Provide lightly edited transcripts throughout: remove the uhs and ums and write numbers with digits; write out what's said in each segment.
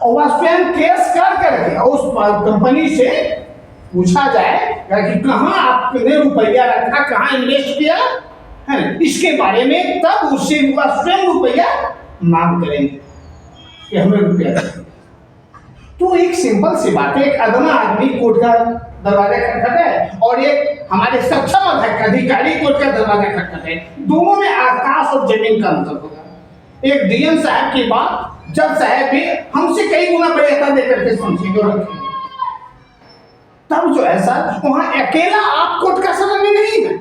और वह स्वयं केस कर करके और उस कंपनी से पूछा जाए कि कहाँ आपने रुपया रखा, कहाँ इन्वेस्ट किया है, इसके बारे में, तब उससे वह स्वयं रुपया मांग करेंगे कि हमें रुपया। तो एक सिंपल सी बात है, एक अदना आदमी कोर्ट का दरवाजा खटखटाए और एक हमारे सक्षम अधिकारी कोर्ट का दरवाजा खटखटाए, दोनों में आकाश और जमीन का अंतर होगा। एक डीएम साहब की बात जज साहब भी हमसे कई गुना बढ़िया देकर के समझेंगे और रखेंगे। तब जो है सर, वहां अकेला आप कोर्ट का सदस्य नहीं है।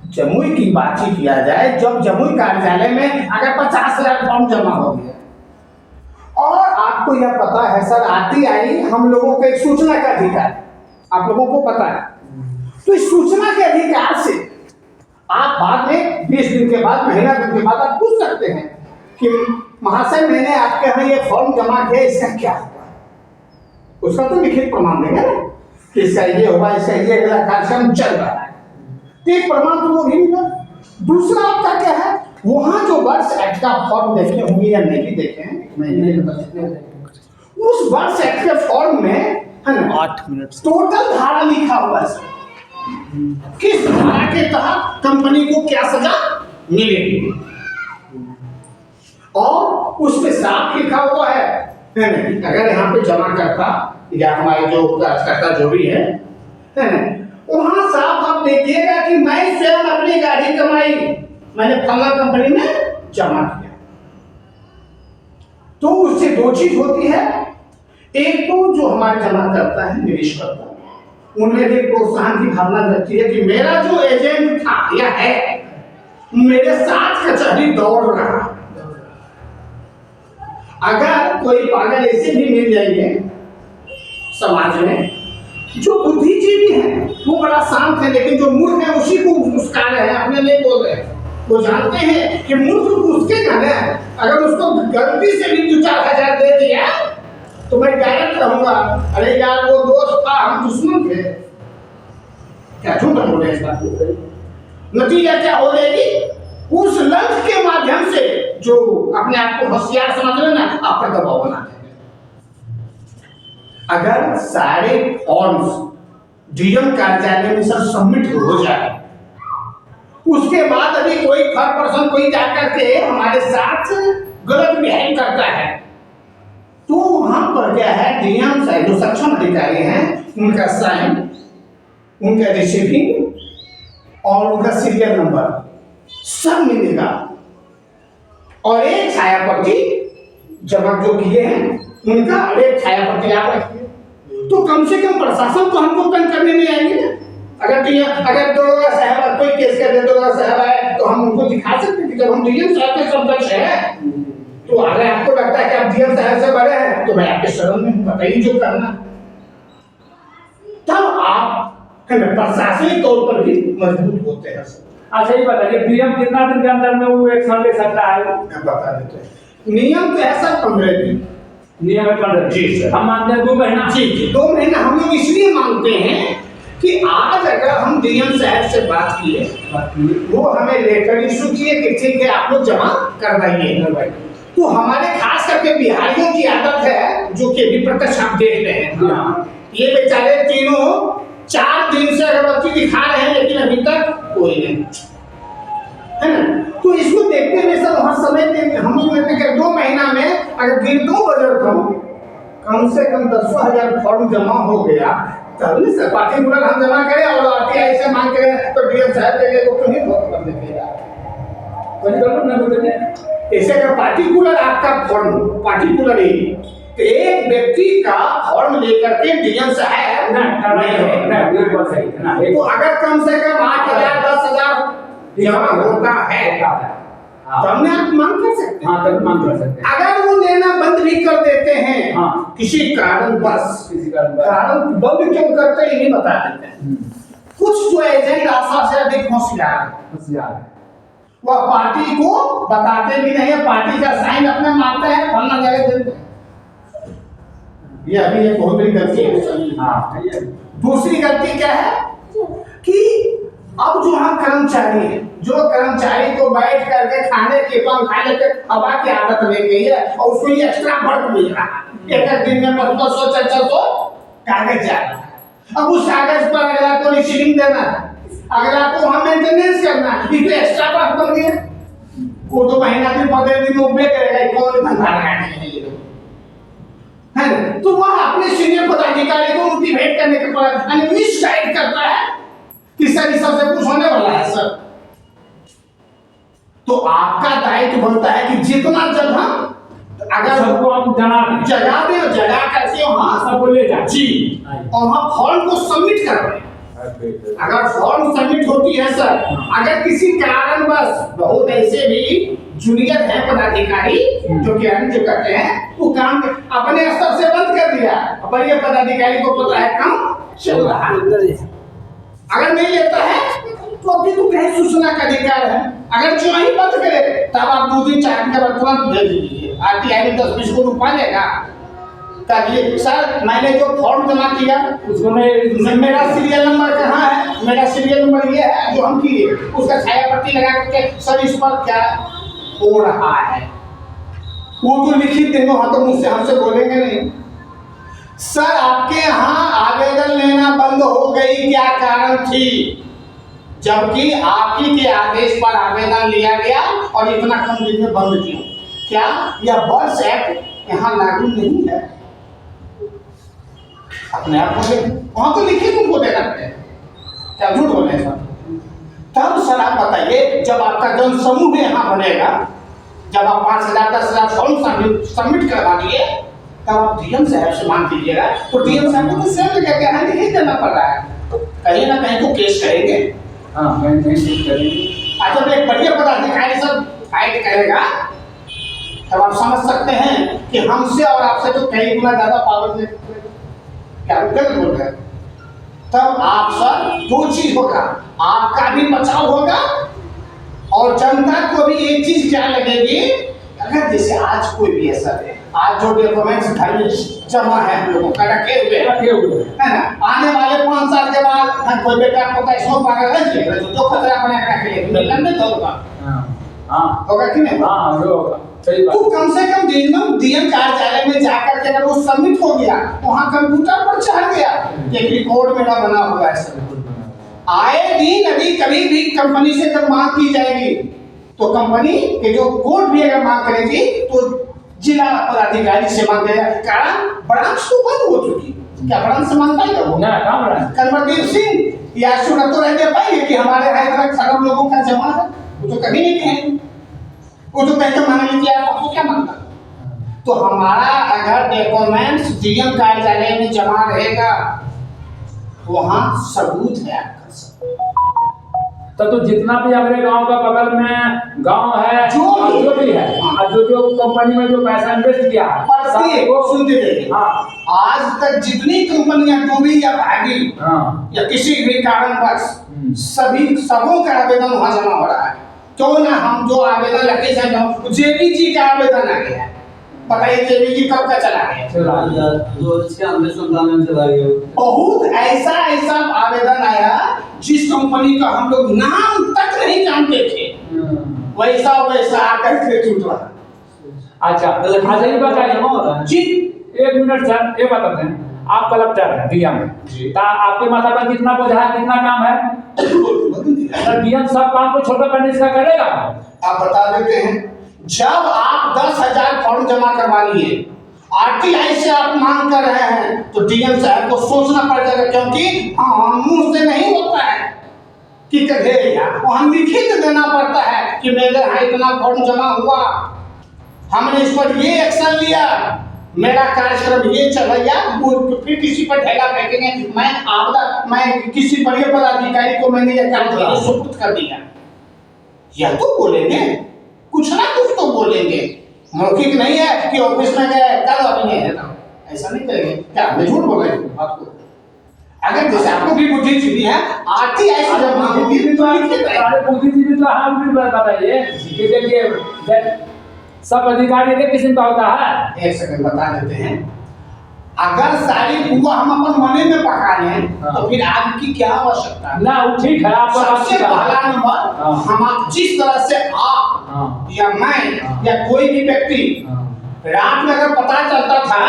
जमुई की बात ही किया जाए, जब जमुई कार्यालय में अगर 50,000 फॉर्म जमा हो गया और आपको यह पता है सर, आरटीआई हम लोगों को एक सूचना का अधिकार, आप लोगों को पता है, तो इस सूचना के अधिकार से आप बाद में 20 दिन के बाद, महीना दिन के बाद आप पूछ सकते हैं कि महाशय मैंने आपके यहाँ ये फॉर्म जमा किया, इसका क्या हुआ, उसका तो लिखित प्रमाण देंगे ना कि इसका ये हुआ, इसका ये अगला कार्यक्रम चल रहा है, एक प्रमाण तो वो भी मिला। दूसरा आपका क्या है, वहां जो वर्ष एक्ट का फॉर्म देखे होंगे या नहीं देखे हैं, उस वर्ष एक्ट के फॉर्म में है ना 8 मिनट टोटल धारा लिखा हुआ है, किस धारा के तहत कंपनी को क्या सजा मिलेगी, और उसमें साफ लिखा हुआ है ना, अगर यहाँ पे जमा करता या हमारे जो करता जो भी है ना, वहां साफ आप देखिएगा कि मैं स्वयं अपनी गाड़ी कमाई मैंने फला कंपनी में जमा किया। तो उससे दो चीज होती है, एक तो जो हमारे जमा करता है, निवेश करता है, उनमें भी प्रोत्साहन की भावना रहती है कि मेरा जो एजेंट था या है मेरे साथ कचहरी दौड़ रहा। अगर कोई पागल ऐसे भी मिल जाएंगे समाज में जो बुद्धिजीवी है, वो बड़ा शांत है, लेकिन जो मूर्ख है उसी को मुस्का रहे हैं, अपने लिए बोल रहे हैं। वो जानते हैं कि मूर्ख उसके कहना है, अगर उसको गलती से भी 2-4 हज़ार दे दिया तो मैं डायरेक्ट कहूंगा अरे यार वो दोस्त था, हम दुश्मन थे। क्या झूठ बोल रहे हैं इस बात को? नतीजा क्या हो जाएगी, उस लंच के माध्यम से जो अपने आप को होशियार समझ रहे ना, आप पर दबाव बना देंगे। अगर सारे फॉर्म्स डीएम कार्यालय में सर सबमिट हो जाए, उसके बाद यदि कोई थर्ड पर्सन कोई जाकर के हमारे साथ गलत बिहेव करता है, तो वहां पर क्या है, डीएम साहब जो सक्षम अधिकारी हैं उनका साइन, उनका रिसीविंग और उनका सीरियल नंबर सब मिलेगा, और एक छायापट्टी जमा जो किए हैं उनका एक छायापट्टी आप रखिए, तो कम से कम प्रशासन तो हमको तंग करने नहीं आएंगे ना। अगर दरोगा साहब कोई केस कर दे, दरोगा साहब आए तो हम उनको दिखा सकते हैं कि जब हम डीएम साहब के समकक्ष हैं, तो अगर आपको लगता है कि आप डीएम साहब से बड़े हैं तो मैं आपके शरण में हूं, बताइए जो करना, तब आप प्रशासनिक तौर पर भी मजबूत होते हैं। अच्छा ये बताइए, डीएम कितना दिन के अंदर में वो एक्शन ले सकता है? बता देते हैं। नियम तो है सर 15 दिन, नियम 15 जी सर। हम मानते हैं 2 महीना। जी 2 महीना हम लोग इसलिए मांगते हैं कि आज अगर हम डीएम साहब से बात किए, वो हमें लेटर इशू किए कि ठीक है आप लोग जमा करवाइए, तो हमारे खास करके बिहारियों की आदत है, जो कि अभी प्रत्यक्ष आप देख रहे हैं, ये बेचारे तीनों 4 दिन से अगरबत्ती दिखा रहे हैं लेकिन अभी तक कोई नहीं है ना। तो इसको देखते हुए सर वहां समय देते हम लोग कहते हैं 2 महीना में अगर गिनतो बजट कम से कम 10,000 फॉर्म जमा हो गया, तब नहीं सर पार्टिकुलर हम जमा करें और आरटीआई से मांग करें तो डीएम साहब के लिए वो क्यों नहीं भोग कर देते यार, ऐसे अगर पार्टिकुलर आपका फॉर्म पार्टिकुलर एक व्यक्ति का फॉर्म लेकर के डीएम साहब तो अगर कम से कम 8,000 10,000 जमा होता है तो हमने आप मांग कर सकते हैं। तब मांग कर सकते हैं। अगर वो लेना बंद भी कर देते हैं किसी कारण बस कारण बंद क्यों करते हैं ये नहीं बता देते हैं। कुछ जो एजेंट आशा से अधिक होशियार है, वह पार्टी को बताते भी नहीं है, पार्टी का साइन अपने मारते हैं, फलना जगह देते हैं। ये अभी एक बहुत बड़ी गलती है। दूसरी गलती क्या है कि अब जो हम कर्मचारी हैं, जो कर्मचारी को बैठ करके खाने के पंखा लेकर हवा की आदत ले गई है और उसको ये एक्स्ट्रा वर्क मिल रहा है, एक दिन में 200-400 कागज जा रहा है। अब उस कागज पर अगर आपको रिसीविंग देना है, अगर आपको वहां मेंटेनेंस करना है, ये तो एक्स्ट्रा कॉस्ट बन गया। वो तो महीना के 15 दिन में पे करेगा, कौन धंधा लगाने है ये लोग, है ना? तो वहां अपने सीनियर पदाधिकारी को मोटिवेट करने के बाद यानी मिसगाइड करता है कि सर इस सबसे कुछ होने वाला है सर। तो आपका दायित्व बनता है कि जितना जगह अगर सबको आप जगा दे और जगा करके वहां सबको ले जाए जी और वहां फॉर्म को सबमिट कर रहे हैं। अगर फॉर्म सबमिट होती है सर, अगर किसी कारणवश बहुत ऐसे भी जूनियर है पदाधिकारी जो करते हैं वो काम अपने स्तर से बंद कर दिया, बड़े पदाधिकारी को पता है काम चल रहा है, अगर नहीं लेता है तो अभी तो कहीं सूचना का अधिकार है। अगर जो ही बंद करे तब आप 2 दिन 4 दिन के बाद तुरंत भेज दीजिए, आरटीआई में 10-20 को रुपया लेगा ताकि सर मैंने जो फॉर्म जमा किया उसको नहीं, मेरा सीरियल नंबर कहाँ है, मेरा सीरियल नंबर ये है जो हम किए, उसका छाया पट्टी लगा करके सर इस पर क्या हो रहा है, वो तो लिखित देंगे, हाँ तो मुझसे हमसे बोलेंगे नहीं। सर आपके यहाँ आवेदन लेना बंद हो गई, क्या कारण थी? जबकि आप ही के आदेश पर आवेदन लिया गया और इतना कम दिन में बंद क्यों? क्या यह बर्ड्स एक्ट यहाँ लागू नहीं है? अपने आप बोले वहां तो लिखित उनको देना पड़ेगा, क्या झूठ बोले सर? तब सर आप बताइए जब आपका जन समूह यहाँ बनेगा, जब आप 5,000-10,000 फॉर्म सबमिट करवा दिए तब आप डीएम साहब से मांग कीजिएगा, तो डीएम साहब को तो सेम जगह लिखित देना पड़ रहा है, कहीं ना कहीं तो केस करेंगे। हाँ कहीं करेंगे। जब एक बढ़िया पदाधिकारी सब फाइट करेगा तब आप समझ सकते हैं कि हमसे और आपसे तो कई गुना ज्यादा पावर में क्या गलत बोल रहे हैं। तब आप सर 2 चीज होगा, आपका भी बचाव होगा और जनता को भी एक चीज क्या लगेगी, अगर जैसे आज कोई भी ऐसा है, आज जो डॉक्यूमेंट्स घर में जमा है हम लोगों का रखे हुए है ना, आने वाले 5 साल के बाद कोई बेटा पोता इसको पागल है जी तो खतरा बना के रख लेगा, मिलन में तो होगा। हाँ होगा कि नहीं? हाँ होगा, सही बात। तो कम से कम डीएम कार्यालय में जाकर के अगर वो सबमिट हो गया, वहां कंप्यूटर पर चढ़ गया, एक रिकॉर्ड मेरा बना हुआ है सर। आए दिन अभी कभी भी कंपनी से जब मांग की जाएगी तो कंपनी के जो कोर्ट भी अगर मांग करेगी तो जिला पदाधिकारी से मांग करेगा, कारण ब्रांच तो बंद हो चुकी, क्या ब्रांच से मांगता है वो ना काम रहा है। कन्वरदीप सिंह या सुनत तो रहते पाएंगे कि हमारे यहाँ खराब लोगों का जमा है, वो तो कभी नहीं कहेंगे, वो तो कहते मान लीजिए आपको क्या मांगता। तो हमारा अगर डॉक्यूमेंट्स डीएम कार्यालय में जमा रहेगा वहां सबूत है आपका सब। तो जितना भी हमारे गांव का बगल में गांव है जो भी है, जो कंपनी में जो पैसा इन्वेस्ट किया है सुनते रहिए। हाँ, आज तक जितनी कंपनियां डूबी या भागी या किसी भी कारणवश सबों का आवेदन वहां जमा हो रहा है। क्यों ना हम जो आवेदन लगे थे जेबीजी का आवेदन आ गया, बताइए जेबीजी कब का चला गया? बहुत ऐसा आवेदन आया जिस कंपनी का हम लोग नाम तक नहीं जानते थे, वैसा आकर के टूट रहा। अच्छा ये बताइए जी 1 मिनट सर, ये बताते हैं आप कलेक्टर हैं डीएम में, आपके माथा पर कितना बोझा है, कितना काम है? डीएम सब काम को छोटा करने से करेगा? आप बता देते हैं, जब आप 10,000 फॉर्म जमा करवा लिए, आरटीआई से आप मांग कर रहे हैं तो डीएम साहब को सोचना पड़ जाएगा, क्योंकि मुंह से नहीं होता है कि कहेगा, वहां लिखित देना पड़ता है कि मेरे यहाँ इतना फॉर्म जमा हुआ, हमने इस पर ये एक्शन लिया, मेरा कार्यक्रम ये चल गया, फिर किसी पर ढेला फेंकेंगे, मैं किसी बड़े पदाधिकारी को मैंने यह कार्य सुपुर्द कर दिया, यह तो बोलेंगे, कुछ ना कुछ तो बोलेंगे। मौखिक नहीं है कि ऑफिस में गए कल अभी नहीं है ना, ऐसा नहीं करेंगे। क्या मैं झूठ बोल रही हूँ आपको? अगर जैसे आपको भी बुद्धिजीवी है, आरटीआई से जब मांगेगी तो लिखित है। अरे बुद्धिजीवी तो हम भी बताइए कि देखिए सब अधिकारी एक किस्म का होता है। 1 सेकंड बता देते हैं, अगर सारी बुआ हम अपन मने में पका लें तो फिर आग की क्या आवश्यकता है? ना ठीक है, आप सबसे पहला नंबर हम जिस तरह से आप या मैं या कोई भी व्यक्ति रात में अगर पता चलता था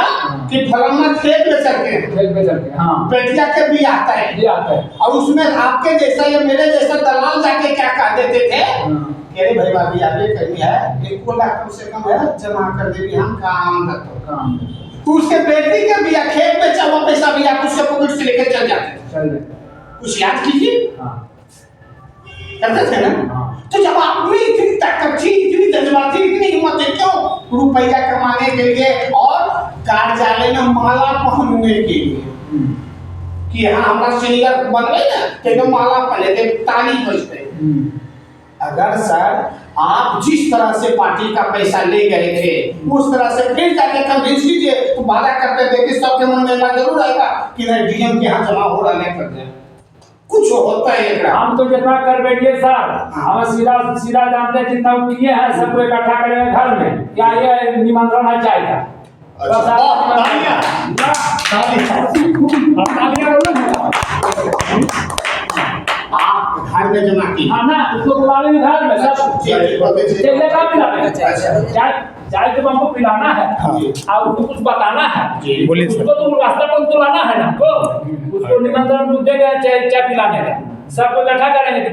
कि फलाना खेत में चल के खेत में चल के, हाँ बेटिया के भी आता है, ये आता है। और उसमें आपके जैसा या मेरे जैसा दलाल जाके क्या कह देते थे, कह रहे भाई भाभी आगे करनी है 1 लाख कम से कम है, जमा कर देगी, हम काम काम तो उसके बेटी के भी खेत में चावा पैसा भी आप उसके पॉकेट से लेकर चल जाते, चल कुछ याद कीजिए, हाँ करते थे ना। हाँ। तो जब आप में इतनी ताकत थी, इतनी जज्बाती, इतनी हिम्मत है, क्यों रुपया कमाने के लिए और कार्यालय में माला पहनने के लिए कि हाँ हमारा सीनियर बन गए ना, तो एकदम माला पहने थे, ताली बजते। अगर सर आप जिस तरह से पार्टी का पैसा ले गए थे उस तरह से फिर जाके कन्विंस कीजिए, तो वादा करते थे कि सबके मन में ना जरूर आएगा कि नहीं डीएम के यहाँ जमा हो रहा है, कर दे कुछ होता है एक हम तो जितना कर बैठिए सर, हम सीधा सीधा जानते हैं जितना किए हैं सबको इकट्ठा करेंगे घर में, क्या ये निमंत्रण है चाय का। आप घर में जमा की, हाँ ना, उसको बुलावे घर में सब चलिए का पिलावे, चाय जब हमको पिलाना है और उसको कुछ बताना है, उसको तो रास्ता पर तो लाना है ना, उसको निमंत्रण देंगे चाय पिलाने का, सबको इकट्ठा करेंगे।